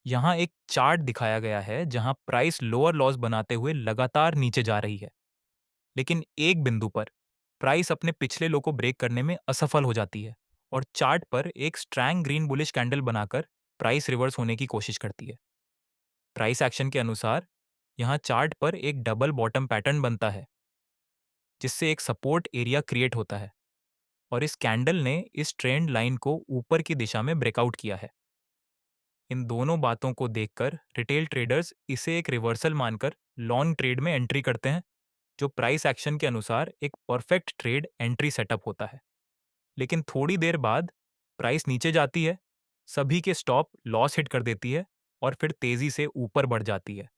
यहाँ एक चार्ट दिखाया गया है जहाँ प्राइस लोअर लॉस बनाते हुए लगातार नीचे जा रही है, लेकिन एक बिंदु पर प्राइस अपने पिछले लो को ब्रेक करने में असफल हो जाती है और चार्ट पर एक स्ट्रैंग ग्रीन बुलिश कैंडल बनाकर प्राइस रिवर्स होने की कोशिश करती है। प्राइस एक्शन के अनुसार यहाँ चार्ट पर एक डबल बॉटम पैटर्न बनता है, जिससे एक सपोर्ट एरिया क्रिएट होता है और इस कैंडल ने इस ट्रेंड लाइन को ऊपर की दिशा में ब्रेकआउट किया है। इन दोनों बातों को देखकर रिटेल ट्रेडर्स इसे एक रिवर्सल मानकर लॉन्ग ट्रेड में एंट्री करते हैं, जो प्राइस एक्शन के अनुसार एक परफेक्ट ट्रेड एंट्री सेटअप होता है। लेकिन थोड़ी देर बाद प्राइस नीचे जाती है, सभी के स्टॉप लॉस हिट कर देती है और फिर तेजी से ऊपर बढ़ जाती है।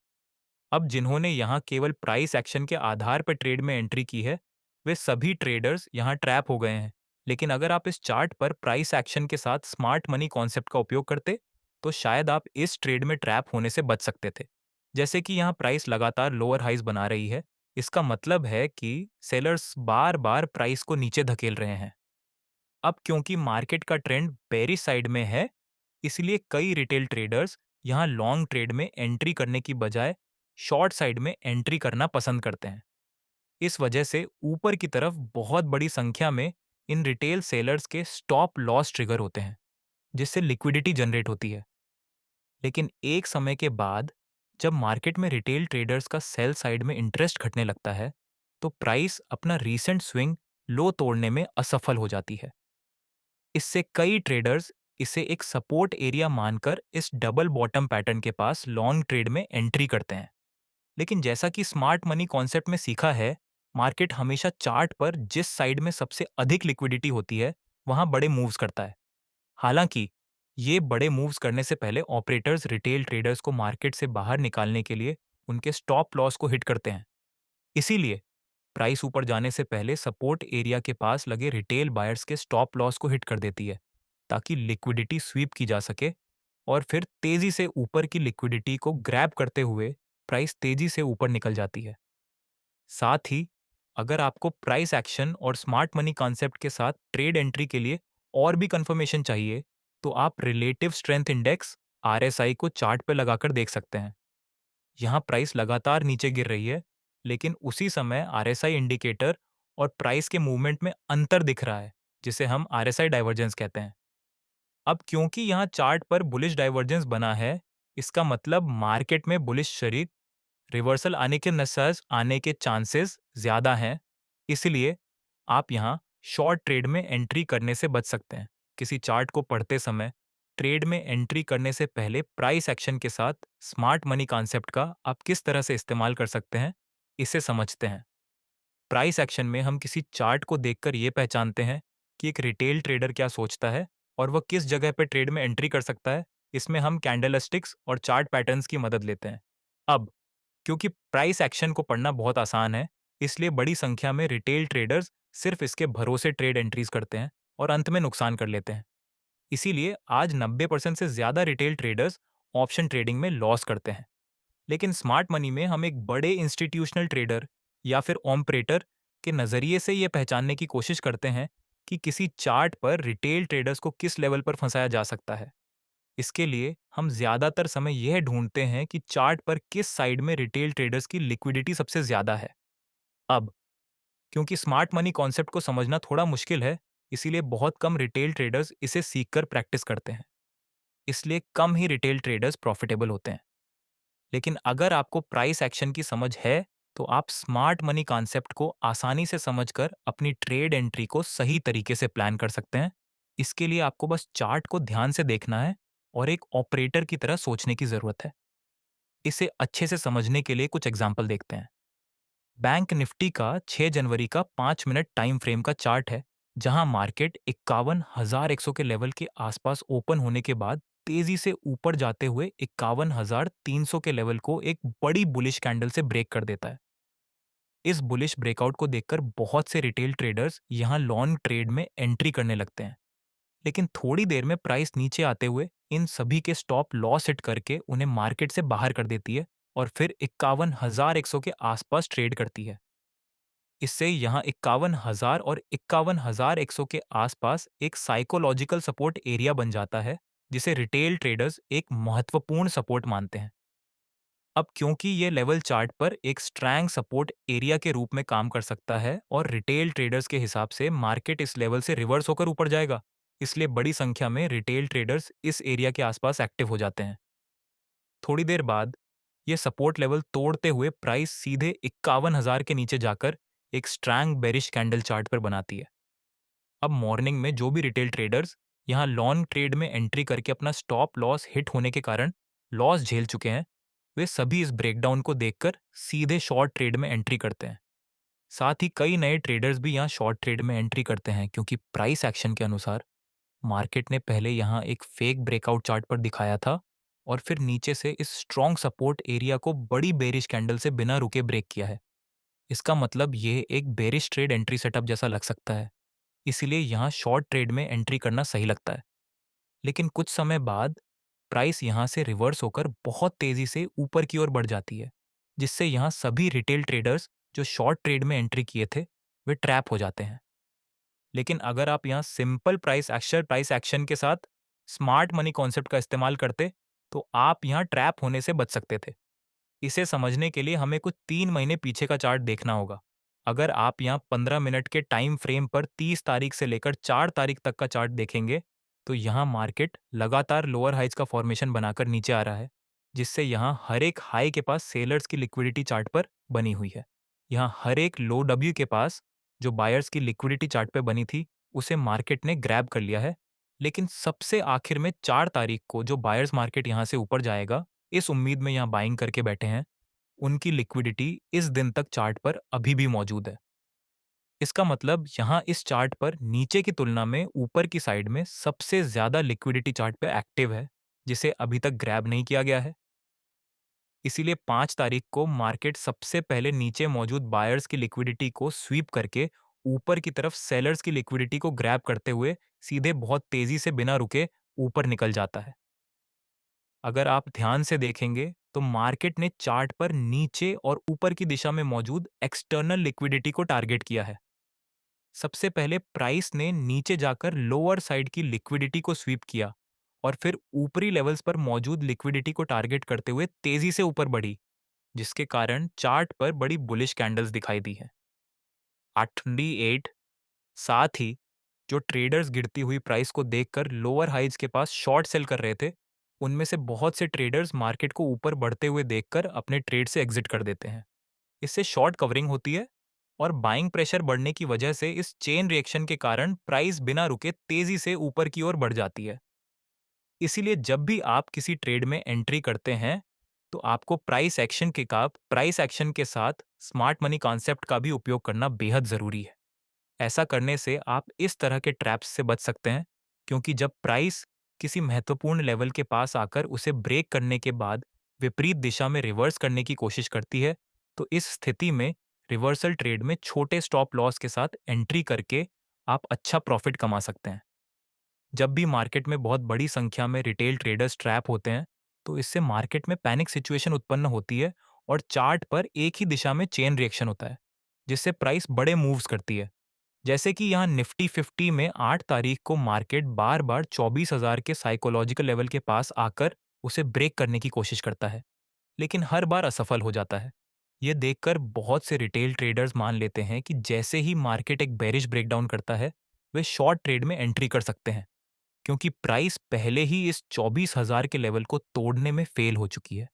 अब जिन्होंने यहाँ केवल प्राइस एक्शन के आधार पर ट्रेड में एंट्री की है, वे सभी ट्रेडर्स यहाँ ट्रैप हो गए हैं। लेकिन अगर आप इस चार्ट पर प्राइस एक्शन के साथ स्मार्ट मनी कॉन्सेप्ट का उपयोग करते, तो शायद आप इस ट्रेड में ट्रैप होने से बच सकते थे। जैसे कि यहाँ प्राइस लगातार लोअर हाइज बना रही है, इसका मतलब है कि सेलर्स बार बार प्राइस को नीचे धकेल रहे हैं। अब क्योंकि मार्केट का ट्रेंड बेरिश साइड में है, इसलिए कई रिटेल ट्रेडर्स यहाँ लॉन्ग ट्रेड में एंट्री करने की बजाय शॉर्ट साइड में एंट्री करना पसंद करते हैं। इस वजह से ऊपर की तरफ बहुत बड़ी संख्या में इन रिटेल सेलर्स के स्टॉप लॉस ट्रिगर होते हैं, जिससे लिक्विडिटी जनरेट होती है। लेकिन एक समय के बाद जब मार्केट में रिटेल ट्रेडर्स का सेल साइड में इंटरेस्ट घटने लगता है, तो प्राइस अपना रीसेंट स्विंग लो तोड़ने में असफल हो जाती है। इससे कई ट्रेडर्स इसे एक सपोर्ट एरिया मानकर इस डबल बॉटम पैटर्न के पास लॉन्ग ट्रेड में एंट्री करते हैं। लेकिन जैसा कि स्मार्ट मनी कॉन्सेप्ट में सीखा है, मार्केट हमेशा चार्ट पर जिस साइड में सबसे अधिक लिक्विडिटी होती है, वहां बड़े मूव्स करता है। हालांकि ये बड़े मूव्स करने से पहले ऑपरेटर्स रिटेल ट्रेडर्स को मार्केट से बाहर निकालने के लिए उनके स्टॉप लॉस को हिट करते हैं। इसीलिए प्राइस ऊपर जाने से पहले सपोर्ट एरिया के पास लगे रिटेल बायर्स के स्टॉप लॉस को हिट कर देती है, ताकि लिक्विडिटी स्वीप की जा सके और फिर तेजी से ऊपर की लिक्विडिटी को ग्रैब करते हुए प्राइस तेजी से ऊपर निकल जाती है। साथ ही अगर आपको प्राइस एक्शन और स्मार्ट मनी कॉन्सेप्ट के साथ ट्रेड एंट्री के लिए और भी कंफर्मेशन चाहिए, तो आप रिलेटिव स्ट्रेंथ इंडेक्स आरएसआई को चार्ट पर लगाकर देख सकते हैं। यहाँ प्राइस लगातार नीचे गिर रही है, लेकिन उसी समय आरएसआई इंडिकेटर और प्राइस के मूवमेंट में अंतर दिख रहा है, जिसे हम आरएसआई डाइवर्जेंस कहते हैं। अब क्योंकि यहाँ चार्ट पर बुलिश डाइवर्जेंस बना है, इसका मतलब मार्केट में बुलिश शरीक रिवर्सल आने के चांसेस ज़्यादा हैं। इसलिए आप यहाँ शॉर्ट ट्रेड में एंट्री करने से बच सकते हैं। किसी चार्ट को पढ़ते समय ट्रेड में एंट्री करने से पहले प्राइस एक्शन के साथ स्मार्ट मनी कॉन्सेप्ट का आप किस तरह से इस्तेमाल कर सकते हैं, इसे समझते हैं। प्राइस एक्शन में हम किसी चार्ट को देखकर ये पहचानते हैं कि एक रिटेल ट्रेडर क्या सोचता है और वह किस जगह पर ट्रेड में एंट्री कर सकता है। इसमें हम कैंडलस्टिक्स और चार्ट पैटर्न्स की मदद लेते हैं। अब क्योंकि प्राइस एक्शन को पढ़ना बहुत आसान है, इसलिए बड़ी संख्या में रिटेल ट्रेडर्स सिर्फ इसके भरोसे ट्रेड एंट्रीज करते हैं और अंत में नुकसान कर लेते हैं। इसीलिए आज 90% से ज्यादा रिटेल ट्रेडर्स ऑप्शन ट्रेडिंग में लॉस करते हैं। लेकिन स्मार्ट मनी में हम एक बड़े इंस्टीट्यूशनल ट्रेडर या फिर ऑपरेटर के नजरिए से यह पहचानने की कोशिश करते हैं कि किसी चार्ट पर रिटेल ट्रेडर्स को किस लेवल पर फंसाया जा सकता है। इसके लिए हम ज्यादातर समय यह ढूंढते हैं कि चार्ट पर किस साइड में रिटेल ट्रेडर्स की लिक्विडिटी सबसे ज्यादा है। अब क्योंकि स्मार्ट मनी कॉन्सेप्ट को समझना थोड़ा मुश्किल है, इसीलिए बहुत कम रिटेल ट्रेडर्स इसे सीखकर प्रैक्टिस करते हैं। इसलिए कम ही रिटेल ट्रेडर्स प्रॉफिटेबल होते हैं। लेकिन अगर आपको प्राइस एक्शन की समझ है, तो आप स्मार्ट मनी कॉन्सेप्ट को आसानी से समझकर अपनी ट्रेड एंट्री को सही तरीके से प्लान कर सकते हैं। इसके लिए आपको बस चार्ट को ध्यान से देखना है और एक ऑपरेटर की तरह सोचने की जरूरत है। इसे अच्छे से समझने के लिए कुछ एग्जाम्पल देखते हैं। बैंक निफ्टी का 6 जनवरी का 5 मिनट टाइम फ्रेम का चार्ट है, जहां मार्केट 51,100 के लेवल के आसपास ओपन होने के बाद तेजी से ऊपर जाते हुए 51,300 के लेवल को एक बड़ी बुलिश कैंडल से ब्रेक कर देता है। इस बुलिश ब्रेकआउट को देखकर बहुत से रिटेल ट्रेडर्स यहां लॉन्ग ट्रेड में एंट्री करने लगते हैं। लेकिन थोड़ी देर में प्राइस नीचे आते हुए इन सभी के स्टॉप लॉस हिट करके उन्हें मार्केट से बाहर कर देती है और फिर 51,100 के आसपास ट्रेड करती है। इससे यहाँ 51,000 और 51,100 के आसपास एक साइकोलॉजिकल सपोर्ट एरिया बन जाता है, जिसे रिटेल ट्रेडर्स एक महत्वपूर्ण सपोर्ट मानते हैं। अब क्योंकि ये लेवल चार्ट पर एक स्ट्रैंग सपोर्ट एरिया के रूप में काम कर सकता है और रिटेल ट्रेडर्स के हिसाब से मार्केट इस लेवल से रिवर्स होकर ऊपर जाएगा, इसलिए बड़ी संख्या में रिटेल ट्रेडर्स इस एरिया के आसपास एक्टिव हो जाते हैं। थोड़ी देर बाद ये सपोर्ट लेवल तोड़ते हुए प्राइस सीधे 51,000 के नीचे जाकर एक स्ट्रैंग बेरिश कैंडल चार्ट पर बनाती है। अब मॉर्निंग में जो भी रिटेल ट्रेडर्स यहाँ लॉन्ग ट्रेड में एंट्री करके अपना स्टॉप लॉस हिट होने के कारण लॉस झेल चुके हैं, वे सभी इस ब्रेकडाउन को देखकर सीधे शॉर्ट ट्रेड में एंट्री करते हैं। साथ ही कई नए ट्रेडर्स भी यहाँ शॉर्ट ट्रेड में एंट्री करते हैं, क्योंकि प्राइस एक्शन के अनुसार मार्केट ने पहले यहाँ एक फेक ब्रेकआउट चार्ट पर दिखाया था और फिर नीचे से इस स्ट्रॉन्ग सपोर्ट एरिया को बड़ी बेरिश कैंडल से बिना रुके ब्रेक किया है। इसका मतलब ये एक बेरिश ट्रेड एंट्री सेटअप जैसा लग सकता है, इसीलिए यहाँ शॉर्ट ट्रेड में एंट्री करना सही लगता है। लेकिन कुछ समय बाद प्राइस यहाँ से रिवर्स होकर बहुत तेजी से ऊपर की ओर बढ़ जाती है, जिससे यहाँ सभी रिटेल ट्रेडर्स जो शॉर्ट ट्रेड में एंट्री किए थे वे ट्रैप हो जाते हैं। लेकिन अगर आप यहाँ सिंपल प्राइस एक्शन के साथ स्मार्ट मनी कॉन्सेप्ट का इस्तेमाल करते, तो आप यहाँ ट्रैप होने से बच सकते थे। इसे समझने के लिए हमें कुछ 3 महीने पीछे का चार्ट देखना होगा। अगर आप यहाँ 15 मिनट के टाइम फ्रेम पर 30 तारीख से लेकर 4 तारीख तक का चार्ट देखेंगे, तो यहाँ मार्केट लगातार लोअर हाइज का फॉर्मेशन बनाकर नीचे आ रहा है, जिससे यहाँ हर एक हाई के पास सेलर्स की लिक्विडिटी चार्ट पर बनी हुई है। यहाँ हर एक लो डब्ल्यू के पास जो बायर्स की लिक्विडिटी चार्ट पे बनी थी, उसे मार्केट ने ग्रैब कर लिया है। लेकिन सबसे आखिर में 4 तारीख को जो बायर्स मार्केट यहाँ से ऊपर जाएगा, इस उम्मीद में यहाँ बाइंग करके बैठे हैं, उनकी लिक्विडिटी इस दिन तक चार्ट पर अभी भी मौजूद है। इसका मतलब यहाँ इस चार्ट पर नीचे की तुलना में ऊपर की साइड में सबसे ज्यादा लिक्विडिटी चार्ट पे एक्टिव है, जिसे अभी तक ग्रैब नहीं किया गया है। इसीलिए 5 तारीख को मार्केट सबसे पहले नीचे मौजूद बायर्स की लिक्विडिटी को स्वीप करके ऊपर की तरफ सेलर्स की लिक्विडिटी को ग्रैब करते हुए सीधे बहुत तेजी से बिना रुके ऊपर निकल जाता है। अगर आप ध्यान से देखेंगे तो मार्केट ने चार्ट पर नीचे और ऊपर की दिशा में मौजूद एक्सटर्नल लिक्विडिटी को टारगेट किया है। सबसे पहले प्राइस ने नीचे जाकर लोअर साइड की लिक्विडिटी को स्वीप किया और फिर ऊपरी लेवल्स पर मौजूद लिक्विडिटी को टारगेट करते हुए तेजी से ऊपर बढ़ी, जिसके कारण चार्ट पर बड़ी बुलिश कैंडल्स दिखाई दी हैं। 8 साथ ही जो ट्रेडर्स गिरती हुई प्राइस को देखकर लोअर हाइज के पास शॉर्ट सेल कर रहे थे, उनमें से बहुत से ट्रेडर्स मार्केट को ऊपर बढ़ते हुए देखकर अपने ट्रेड से एग्जिट कर देते हैं। इससे शॉर्ट कवरिंग होती है और बाइंग प्रेशर बढ़ने की वजह से इस चेन रिएक्शन के कारण प्राइस बिना रुके तेजी से ऊपर की ओर बढ़ जाती है। इसीलिए जब भी आप किसी ट्रेड में एंट्री करते हैं, तो आपको प्राइस एक्शन के साथ स्मार्ट मनी कॉन्सेप्ट का भी उपयोग करना बेहद जरूरी है। ऐसा करने से आप इस तरह के ट्रैप्स से बच सकते हैं, क्योंकि जब प्राइस किसी महत्वपूर्ण लेवल के पास आकर उसे ब्रेक करने के बाद विपरीत दिशा में रिवर्स करने की कोशिश करती है, तो इस स्थिति में रिवर्सल ट्रेड में छोटे स्टॉप लॉस के साथ एंट्री करके आप अच्छा प्रॉफिट कमा सकते हैं। जब भी मार्केट में बहुत बड़ी संख्या में रिटेल ट्रेडर्स ट्रैप होते हैं, तो इससे मार्केट में पैनिक सिचुएशन उत्पन्न होती है और चार्ट पर एक ही दिशा में चेन रिएक्शन होता है, जिससे प्राइस बड़े मूव्स करती है। जैसे कि यहाँ निफ्टी 50 में 8 तारीख को मार्केट बार बार 24,000 के साइकोलॉजिकल लेवल के पास आकर उसे ब्रेक करने की कोशिश करता है, लेकिन हर बार असफल हो जाता है। ये देखकर बहुत से रिटेल ट्रेडर्स मान लेते हैं कि जैसे ही मार्केट एक बेरिश ब्रेकडाउन करता है, वे शॉर्ट ट्रेड में एंट्री कर सकते हैं, क्योंकि प्राइस पहले ही इस 24,000 के लेवल को तोड़ने में फेल हो चुकी है।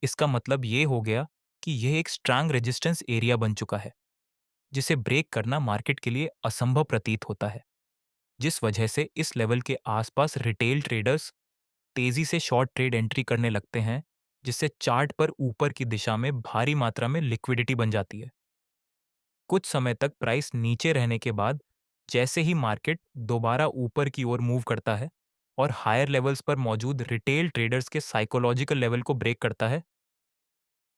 इसका मतलब ये हो गया कि यह एक स्ट्रांग रेजिस्टेंस एरिया बन चुका है, जिसे ब्रेक करना मार्केट के लिए असंभव प्रतीत होता है, जिस वजह से इस लेवल के आसपास रिटेल ट्रेडर्स तेजी से शॉर्ट ट्रेड एंट्री करने लगते हैं, जिससे चार्ट पर ऊपर की दिशा में भारी मात्रा में लिक्विडिटी बन जाती है। कुछ समय तक प्राइस नीचे रहने के बाद जैसे ही मार्केट दोबारा ऊपर की ओर मूव करता है और हायर लेवल्स पर मौजूद रिटेल ट्रेडर्स के साइकोलॉजिकल लेवल को ब्रेक करता है,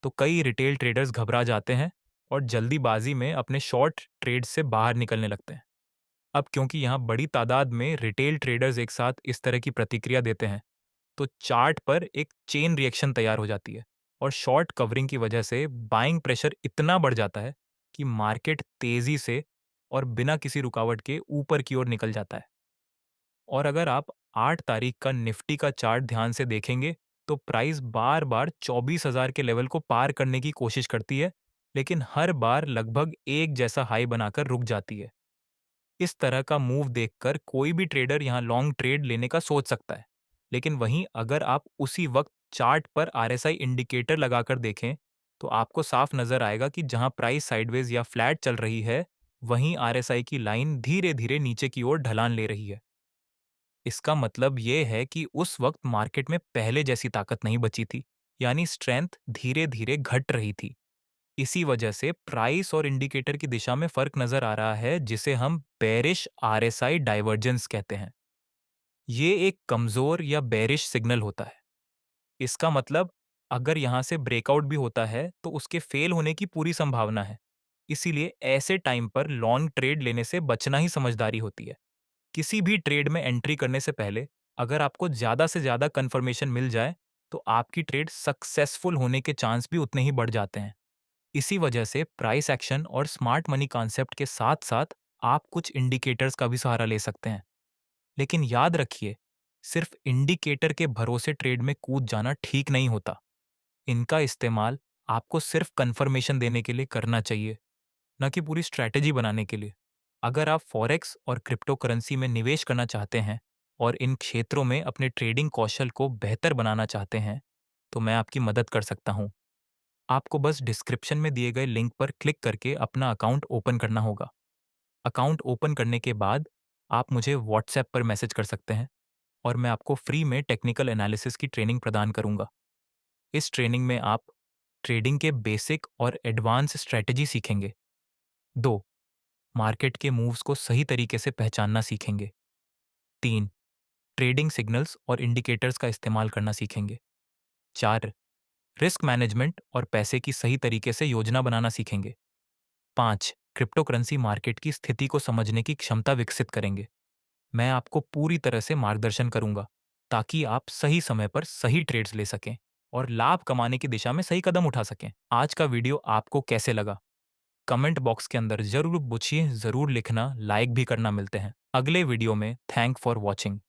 तो कई रिटेल ट्रेडर्स घबरा जाते हैं और जल्दीबाजी में अपने शॉर्ट ट्रेड से बाहर निकलने लगते हैं। अब क्योंकि यहाँ बड़ी तादाद में रिटेल ट्रेडर्स एक साथ इस तरह की प्रतिक्रिया देते हैं, तो चार्ट पर एक चेन रिएक्शन तैयार हो जाती है और शॉर्ट कवरिंग की वजह से बाइंग प्रेशर इतना बढ़ जाता है कि मार्केट तेजी से और बिना किसी रुकावट के ऊपर की ओर निकल जाता है। और अगर आप 8 तारीख का निफ्टी का चार्ट ध्यान से देखेंगे तो प्राइस बार-बार 24,000 के लेवल को पार करने की कोशिश करती है, लेकिन हर बार लगभग एक जैसा हाई बनाकर रुक जाती है। इस तरह का मूव देखकर कोई भी ट्रेडर यहाँ लॉन्ग ट्रेड लेने का सोच सकता है। लेकिन वहीं अगर आप उसी वक्त चार्ट पर आरएसआई इंडिकेटर लगाकर देखें, तो आपको साफ नजर आएगा कि जहां प्राइस साइडवेज या फ्लैट चल रही है, वहीं आरएसआई की लाइन धीरे-धीरे नीचे की ओर ढलान ले रही है। इसका मतलब ये है कि उस वक्त मार्केट में पहले जैसी ताकत नहीं बची थी, यानी स्ट्रेंथ धीरे-धीरे घट रही थी। इसी वजह से प्राइस और इंडिकेटर की दिशा में फर्क नजर आ रहा है, जिसे हम बेरिश आरएसआई डाइवर्जेंस कहते हैं। ये एक कमजोर या बेरिश सिग्नल होता है। इसका मतलब अगर यहां से ब्रेकआउट भी होता है तो उसके फेल होने की पूरी संभावना है। इसीलिए ऐसे टाइम पर लॉन्ग ट्रेड लेने से बचना ही समझदारी होती है। किसी भी ट्रेड में एंट्री करने से पहले अगर आपको ज्यादा से ज्यादा कंफर्मेशन मिल जाए, तो आपकी ट्रेड सक्सेसफुल होने के चांस भी उतने ही बढ़ जाते हैं। इसी वजह से प्राइस एक्शन और स्मार्ट मनी कॉन्सेप्ट के साथ साथ आप कुछ इंडिकेटर्स का भी सहारा ले सकते हैं। लेकिन याद रखिए, सिर्फ इंडिकेटर के भरोसे ट्रेड में कूद जाना ठीक नहीं होता। इनका इस्तेमाल आपको सिर्फ कंफर्मेशन देने के लिए करना चाहिए, न कि पूरी स्ट्रैटेजी बनाने के लिए। अगर आप फॉरेक्स और क्रिप्टो करेंसी में निवेश करना चाहते हैं और इन क्षेत्रों में अपने ट्रेडिंग कौशल को बेहतर बनाना चाहते हैं, तो मैं आपकी मदद कर सकता हूँ। आपको बस डिस्क्रिप्शन में दिए गए लिंक पर क्लिक करके अपना अकाउंट ओपन करना होगा। अकाउंट ओपन करने के बाद आप मुझे व्हाट्सएप पर मैसेज कर सकते हैं और मैं आपको फ्री में टेक्निकल एनालिसिस की ट्रेनिंग प्रदान करूंगा। इस ट्रेनिंग में आप ट्रेडिंग के बेसिक और एडवांस स्ट्रेटेजी सीखेंगे। 2. मार्केट के मूव्स को सही तरीके से पहचानना सीखेंगे। 3. ट्रेडिंग सिग्नल्स और इंडिकेटर्स का इस्तेमाल करना सीखेंगे। 4. रिस्क मैनेजमेंट और पैसे की सही तरीके से योजना बनाना सीखेंगे। 5. क्रिप्टो करेंसी मार्केट की स्थिति को समझने की क्षमता विकसित करेंगे। मैं आपको पूरी तरह से मार्गदर्शन करूंगा ताकि आप सही समय पर सही ट्रेड्स ले सकें और लाभ कमाने की दिशा में सही कदम उठा सकें। आज का वीडियो आपको कैसे लगा? कमेंट बॉक्स के अंदर जरूर पूछिए, जरूर लिखना, लाइक भी करना। मिलते हैं अगले वीडियो में। Thank for watching.